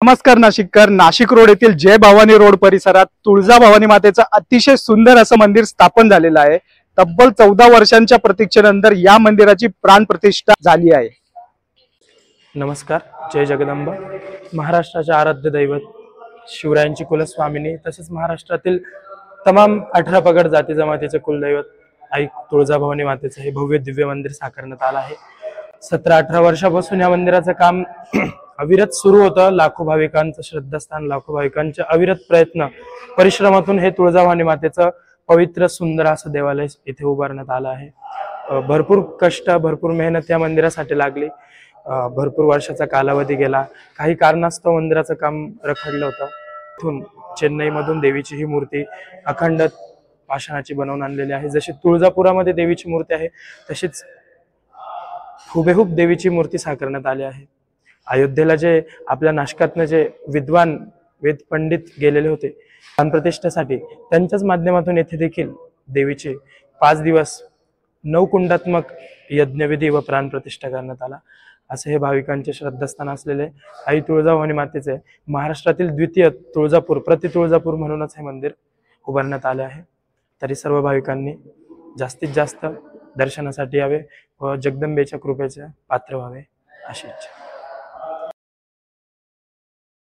नमस्कार नाशिककर। नाशिक रोड येथील जय भवानी रोड परिसरात तुळजा भवानी मातेचं अतिशय सुंदर असं मंदिर स्थापन झालेलं आहे। तब्बल 14 वर्षांच्या प्रतीक्षेनंतर या मंदिराची प्राण प्रतिष्ठा झाली आहे। नमस्कार। जय जगदंबा। महाराष्ट्राचे आराध्य दैवत शिवरायांची कुलस्वामिनी तसेच महाराष्ट्रातील तमाम 18 पगड जाती जमातीचे कुलदैवत आई तुळजा भवानी मातेचं हे भव्य दिव्य मंदिर साकारण्यात आलं आहे। 17-18 वर्षापासून या मंदिराचं काम अविरत सुरू होतं। लाखो भाविकांचं श्रद्धास्थान, लाखो भाविकांचे अविरत प्रयत्न परिश्रमातून हे तुळजा भवानी मातेचं पवित्र सुंदर असं देवालय इथे उभारण्यात आलं आहे। भरपूर कष्ट, भरपूर मेहनत या मंदिरासाठी लागली। भरपूर वर्षाचा कालावधी गेला। काही कारणास्तव मंदिराचं काम रखडलं होतं। इथून चेन्नईमधून देवीची ही मूर्ती अखंड पाषाणाची बनवून आणलेली आहे। जशी तुळजापुरामध्ये देवीची मूर्ती आहे तशीच हुबेहूब देवीची मूर्ती साकारण्यात आली आहे। अयोध्येला जे आपल्या नाशकातनं जे विद्वान वेद पंडित गेलेले होते प्राणप्रतिष्ठेसाठी, त्यांच्याच माध्यमातून येथे देखील देवीचे 5 दिवस 9 कुंडात्मक यज्ञविधी व प्राणप्रतिष्ठा करण्यात आला। असे हे भाविकांचे श्रद्धास्थान असलेले आई तुळजा भवानी मातेचे महाराष्ट्रातील द्वितीय तुळजापूर, प्रति तुळजापूर म्हणूनच हे मंदिर उभारण्यात आले आहे। तरी सर्व भाविकांनी जास्तीत जास्त दर्शनासाठी यावे व जगदंबेच्या कृपेचे पात्र व्हावे अशी इच्छा।